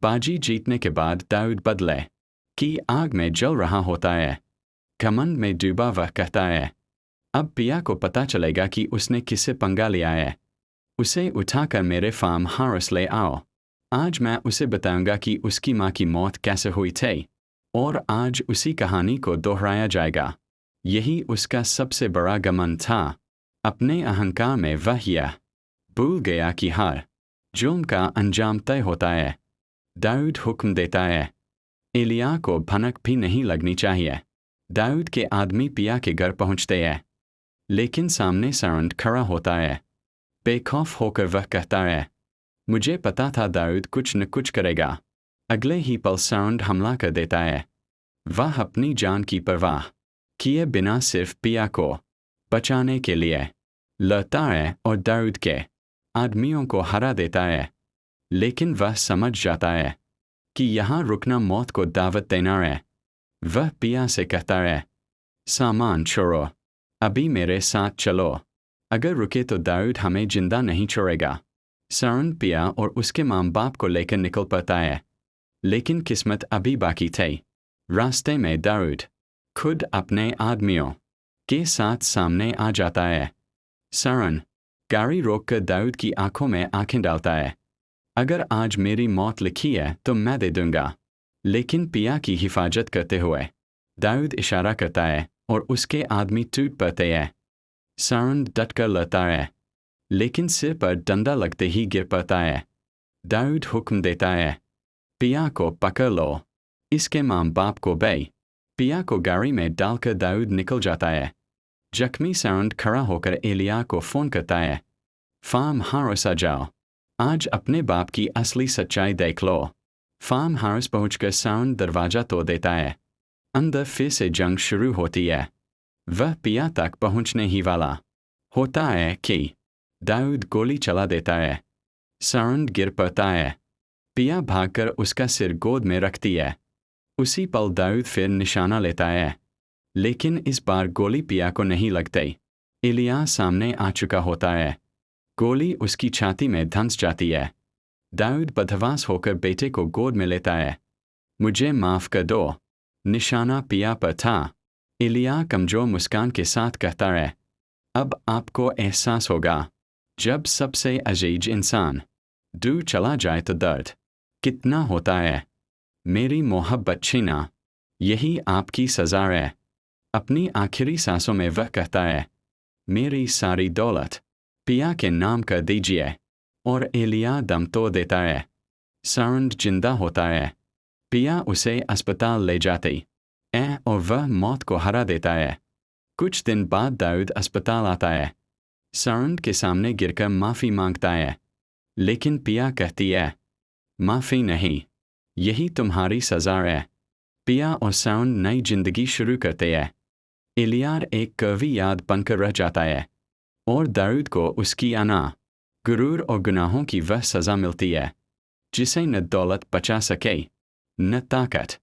बाजी जीतने के बाद दाऊद बदले की आग में जल रहा होता है। घमंड में डूबा वह कहता है, अब पिया को पता चलेगा कि उसने किससे पंगा लिया है। उसे उठाकर मेरे फार्म हाउस ले आओ। आज मैं उसे बताऊंगा कि उसकी माँ की मौत कैसे हुई थी, और आज उसी कहानी को दोहराया जाएगा। यही उसका सबसे बड़ा घमंड था। अपने अहंकार में वह यह भूल गया कि हर जुल्म का अंजाम तय होता है। दाऊद हुक्म देता है, एलिया को भनक भी नहीं लगनी चाहिए। दाऊद के आदमी पिया के घर पहुंचते हैं, लेकिन सामने साउंड खड़ा होता है। बेखौफ होकर वह कहता है, मुझे पता था दाऊद कुछ न कुछ करेगा। अगले ही पल साउंड हमला कर देता है। वह अपनी जान की परवाह किए बिना सिर्फ पिया को बचाने के लिए लड़ता है और दाऊद के आदमियों को हरा देता है। लेकिन वह समझ जाता है कि यहाँ रुकना मौत को दावत देना है। वह पिया से कहता है, सामान छोड़ो, अभी मेरे साथ चलो। अगर रुके तो दाऊद हमें जिंदा नहीं छोड़ेगा। साउंड पिया और उसके माँ बाप को लेकर निकल पड़ता है, लेकिन किस्मत अभी बाकी थी। रास्ते में दाऊद खुद अपने आदमियों के साथ सामने आ जाता है। साउंड गाड़ी रोककर दाऊद की आंखों में आंखें डालता है। अगर आज मेरी मौत लिखी है तो मैं दे दूंगा। लेकिन पिया की हिफाजत करते हुए दाऊद इशारा करता है और उसके आदमी टूट पड़ते हैं। साउंड डटकर लड़ता है, लेकिन सिर पर डंडा लगते ही गिर पड़ता है। दाऊद हुक्म देता है, पिया को पकड़ लो। इसके माँ बाप को बे। पिया को गाड़ी में डालकर दाऊद निकल जाता है। जख्मी साउंड खड़ा होकर एलिया को फ़ोन करता है, फार्म हाउस आ जाओ, आज अपने बाप की असली सच्चाई देख लो। फार्म हाउस पहुंचकर साउंड दरवाज़ा तोड़ देता है। अंदर फिर से जंग शुरू होती है। वह पिया तक पहुंचने ही वाला होता है कि दाऊद गोली चला देता है। साउंड गिर पड़ता है। पिया भागकर उसका सिर गोद में रखती है। उसी पल दाऊद फिर निशाना लेता है, लेकिन इस बार गोली पिया को नहीं लगती। एलिया सामने आ चुका होता है। गोली उसकी छाती में धंस जाती है। दाऊद बदहवास होकर बेटे को गोद में लेता है। मुझे माफ़ कर दो, निशाना पिया पर था। एलिया कमजोर मुस्कान के साथ कहता है, अब आपको एहसास होगा जब सबसे अजीज इंसान दूर चला जाए तो दर्द कितना होता है। मेरी मोहब्बत छीना, यही आपकी सज़ा है। अपनी आखिरी सांसों में वह कहता है, मेरी सारी दौलत पिया के नाम कर दीजिए, और एलिया दम तोड़ देता है। साउंड जिंदा होता है। पिया उसे अस्पताल ले जाती है और वह मौत को हरा देता है। कुछ दिन बाद दाऊद अस्पताल आता है। साउंड के सामने गिरकर माफ़ी मांगता है, लेकिन पिया कहती है, माफ़ी नहीं, यही तुम्हारी सज़ा है। पिया और साउंड नई जिंदगी शुरू करते हैं। एलियार एक कड़वी याद बनकर रह जाता है, और दाऊद को उसकी अना, गुरूर और गुनाहों की वह सज़ा मिलती है जिसे न दौलत बचा सके, न ताकत।